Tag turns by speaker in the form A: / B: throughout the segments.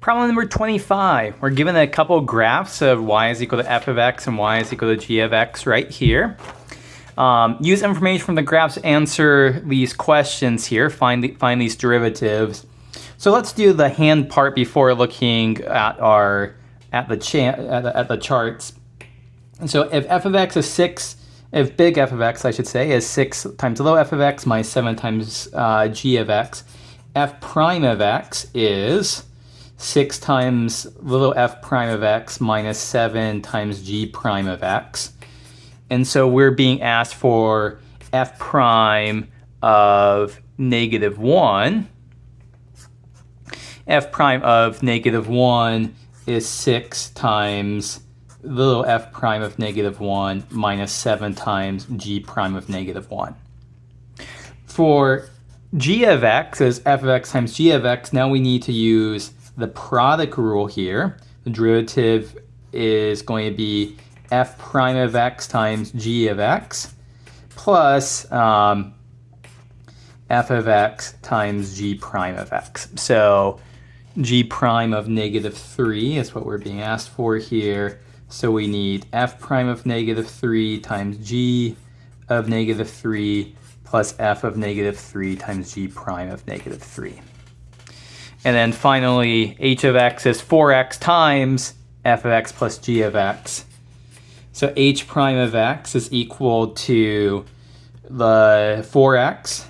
A: Problem number 25. We're given a couple graphs of y is equal to f of x and y is equal to g of x right here. Use information from the graphs to answer these questions here. Find these derivatives. So let's do the hand part before looking at the charts. And so if f of x is 6, if big f of x, I should say, is 6 times little f of x minus 7 times g of x, f prime of x is 6 times little f prime of x minus 7 times g prime of x. And so we're being asked for f prime of negative 1. F prime of negative 1 is 6 times little f prime of negative 1 minus 7 times g prime of negative 1. For g of x is f of x times g of x. Now we need to use the product rule here. The derivative is going to be f prime of x times g of x plus f of x times g prime of x. So g prime of negative 3 is what we're being asked for here. So we need f prime of negative 3 times g of negative 3 plus f of negative 3 times g prime of negative 3. And then finally, h of x is 4x times f of x plus g of x. So h prime of x is equal to the 4x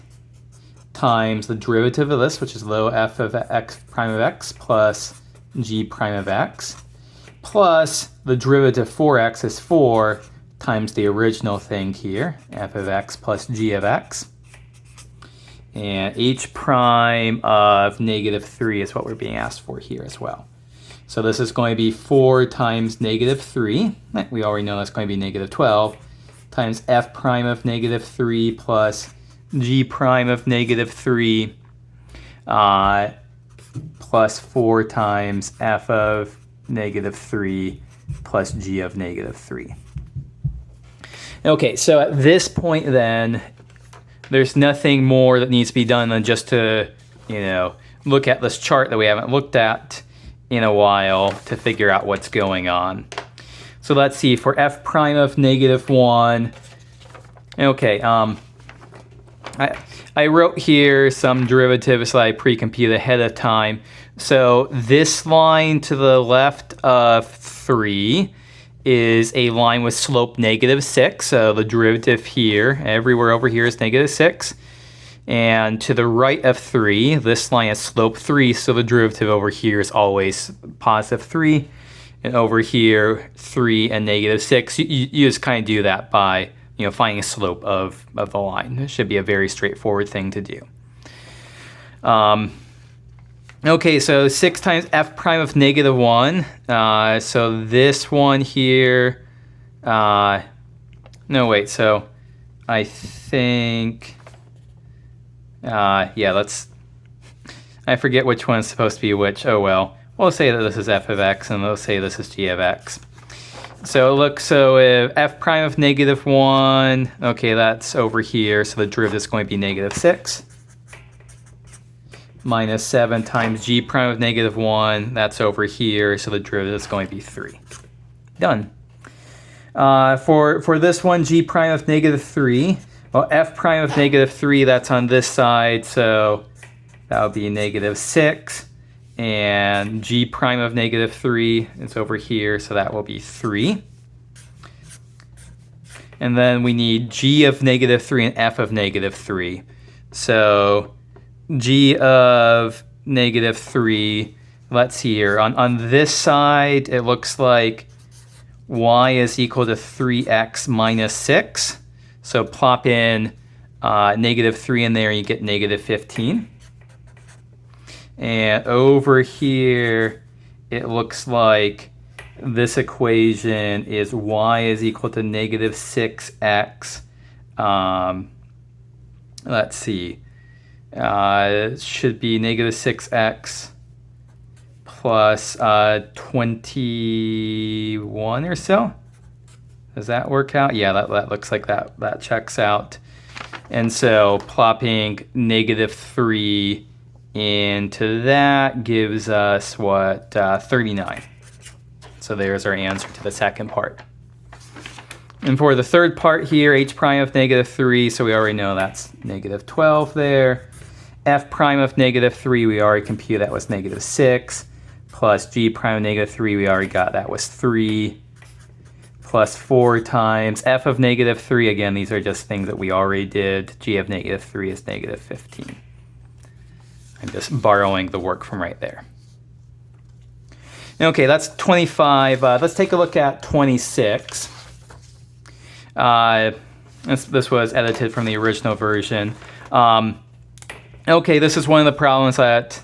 A: times the derivative of this, which is little f of x prime of x plus g prime of x, plus the derivative 4x is 4 times the original thing here, f of x plus g of x. And h prime of negative 3 is what we're being asked for here as well. So this is going to be 4 times negative 3. We already know that's going to be negative 12 times f prime of negative 3 plus g prime of negative 3 plus 4 times f of negative 3 plus g of negative 3. Okay, so at this point then, there's nothing more that needs to be done than just to, look at this chart that we haven't looked at in a while to figure out what's going on. So let's see, for f prime of negative 1, okay, I wrote here some derivatives that I pre-computed ahead of time. So this line to the left of 3 is a line with slope negative 6. So the derivative here, everywhere over here is negative 6. And to the right of 3, this line has slope 3. So the derivative over here is always positive 3. And over here, 3 and negative 6. You just kind of do that by finding a slope of the line. It should be a very straightforward thing to do. Okay, so 6 times f prime of negative 1. So this one here, no, wait, so I think, I forget which one's supposed to be which. Oh well, we'll say that this is f of x and we'll say this is g of x. So look, so if f prime of negative 1, okay, that's over here, so the derivative is going to be negative 6. Minus 7 times g prime of negative 1, that's over here, so the derivative is going to be 3. Done. For this one, g prime of negative 3, well, f prime of negative 3, that's on this side, so that would be negative 6. And g prime of negative 3 is over here, so that will be 3. And then we need g of negative 3 and f of negative 3. So g of negative 3, let's see here. On this side, it looks like y is equal to 3x minus 6. So plop in negative 3 in there, and you get negative 15. And over here, it looks like this equation is y is equal to negative 6x. Let's see. It should be negative 6x plus 21 or so. Does that work out? Yeah, that looks like that checks out. And so plopping negative 3 into that gives us what, 39. So there's our answer to the second part. And for the third part here, h prime of -3, so we already know that's -12 there. F prime of -3, we already computed that was -6. Plus g prime of -3, we already got that was 3. Plus 4 times f of -3, again, these are just things that we already did. G of -3 is -15. I'm just borrowing the work from right there. Okay, that's 25. Let's take a look at 26. This was edited from the original version. Okay, this is one of the problems that